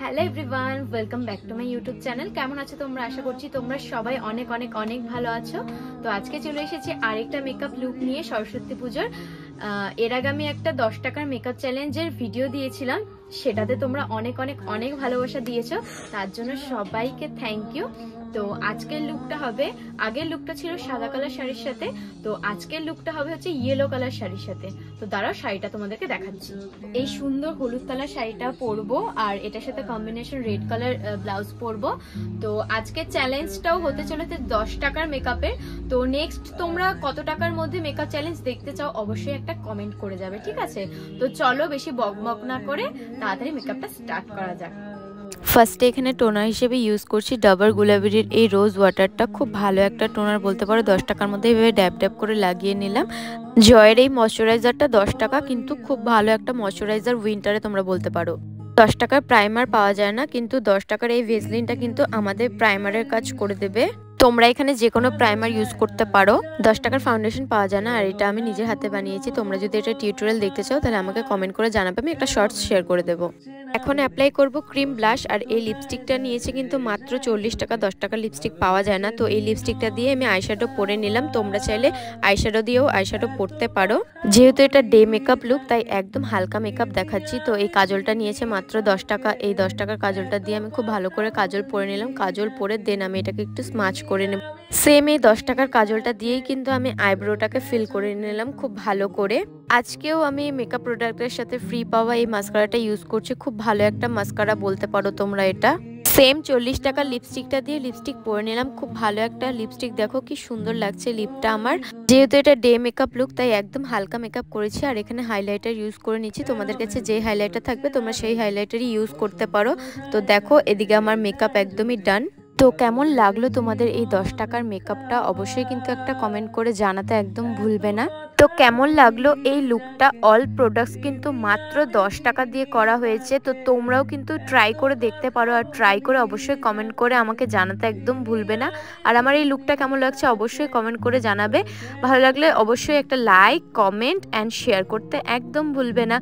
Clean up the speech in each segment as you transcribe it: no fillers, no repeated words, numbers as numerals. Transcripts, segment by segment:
Hello everyone, welcome back to my YouTube channel. কেমন আছো তোমরা? আশা করছি তোমরা সবাই অনেক অনেক অনেক ভালো আছো। তো আজকে চলে এসেছি আরেকটা মেকআপ লুক নিয়ে সরস্বতী পুজোর। এর আগে আমি একটা 10 টাকার মেকআপ চ্যালেঞ্জের ভিডিও দিয়েছিলাম, সেটাতে তোমরা অনেক অনেক অনেক ভালোবাসা দিয়েছো, তার জন্য সবাইকে থ্যাংক ইউ। তো আজকের লুকটা হবে, আগের লুকটা ছিল সাদা কালার শাড়ির সাথে, তো আজকের লুকটা হবে হচ্ছে ইয়েলো কালার শাড়ির সাথে। তো দাঁড়াও শাড়িটা তোমাদেরকে দেখাচ্ছি। এই সুন্দর হলুদ কালার শাড়িটা পরবো আর এটার সাথে কম্বিনেশন রেড কালার ব্লাউজ পরবো। তো আজকের চ্যালেঞ্জটাও হতে চলেছে 10 টাকার মেকআপের। তো নেক্সট তোমরা কত টাকার মধ্যে মেকআপ চ্যালেঞ্জ দেখতে চাও অবশ্যই একটা কমেন্ট করে যাবে, ঠিক আছে? তো চলো বেশি বকবক না করে তাড়াতাড়ি মেকআপটা স্টার্ট করা যাক। ফার্স্টে এখানে টোনার হিসেবে ইউজ করছি ডাবর গুলাবেরির এই রোজ ওয়াটারটা। খুব ভালো একটা টোনার বলতে পারো, 10 টাকার মধ্যে এভাবে ড্যাব ড্যাব করে লাগিয়ে নিলাম। জয়ের এই ময়শ্চারাইজারটা 10 টাকা, কিন্তু খুব ভালো একটা ময়শ্চারাইজার উইন্টারে তোমরা বলতে পারো। 10 টাকার প্রাইমার পাওয়া যায় না, কিন্তু 10 টাকার এই ভেসলিনটা কিন্তু আমাদের প্রাইমারের কাজ করে দেবে। তোমরা এখানে যে কোনো প্রাইমার ইউজ করতে পারো। 10 টাকার ফাউন্ডেশন পাওয়া যায় না, আর এটা আমি নিজের হাতে বানিয়েছি। তোমরা যদি এটা টিউটোরিয়াল দেখতে চাও তাহলে আমাকে কমেন্ট করে জানাবে, আমি একটা শর্টস শেয়ার করে দেবো। এখন অ্যাপ্লাই করব ক্রিম ব্লাশ, আর এই লিপস্টিকটা নিয়েছি কিন্তু মাত্র 40 টাকা। 10 টাকার লিপস্টিক পাওয়া যায় না, তো এই লিপস্টিকটা দিয়ে আমি আইশ্যাডো পরে নিলাম। তোমরা চাইলে আইশ্যাডো দিয়েও আইশ্যাডো পরতে পারো। যেহেতু এটা ডে মেকআপ লুক, তাই একদম হালকা মেকআপ দেখাচ্ছি। তো এই কাজলটা নিয়েছে মাত্র 10 টাকা। এই 10 টাকার কাজলটা দিয়ে আমি খুব ভালো করে কাজল পরে নিলাম। কাজল পরে দেন আমি এটাকে একটু স্মাচ করে নেব। সেম এই 10 টাকার কাজলটা দিয়েই কিন্তু আমি আইব্রোটাকে ফিল করে নিলাম খুব ভালো করে। আজকেও আমি মেকআপ প্রোডাক্টের সাথে ফ্রি পাওয়া এই মাস্কারাটা ইউজ করছি। খুব ভালো একটা মাস্কারা বলতে পারো তোমরা এটা। সেম 40 টাকার লিপস্টিকটা দিয়ে লিপস্টিক পরে নিলাম। খুব ভালো একটা লিপস্টিক, দেখো কি সুন্দর লাগছে লিপটা আমার। যেহেতু এটা ডে মেকআপ লুক, তাই একদম হালকা মেকআপ করেছি। আর এখানে হাইলাইটার ইউজ করে নিচ্ছি। তোমাদের কাছে যে হাইলাইটার থাকবে তোমরা সেই হাইলাইটারই ইউজ করতে পারো। তো দেখো এদিকে আমার মেকআপ একদমই ডান। তো কেমন লাগলো তোমাদের এই 10 টাকার মেকআপটা অবশ্যই কিন্তু একটা কমেন্ট করে জানাতে একদম ভুলবে না। তো কেমন লাগলো এই লুকটা? অল প্রোডাক্টস কিন্তু মাত্র 10 টাকা দিয়ে করা হয়েছে। তো তোমরাও কিন্তু ট্রাই করে দেখতে পারো, আর ট্রাই করে অবশ্যই কমেন্ট করে আমাকে জানাতে একদম ভুলবে না। আর আমার এই লুকটা কেমন লাগছে অবশ্যই কমেন্ট করে জানাবে। ভালো লাগলে অবশ্যই একটা লাইক, কমেন্ট অ্যান্ড শেয়ার করতে একদম ভুলবে না।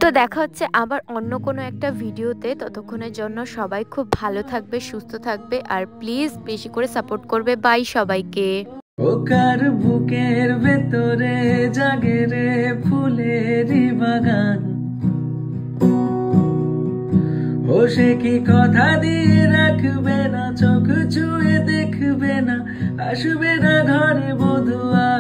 তো দেখা হচ্ছে আবার অন্য কোনো একটা ভিডিওতে। ততক্ষণের জন্য সবাই খুব ভালো থাকবে, সুস্থ থাকবে, আর প্লিজ বেশি করে সাপোর্ট করবে। বাই সবাইকে। ওকার বুকের ভেতরে জাগে রে ফুলেরই বাগান, ও সে কি কথা দিয়ে রাখবে না, চোখ চুয়ে দেখবে না, আসবে না ঘরে বধুয়া।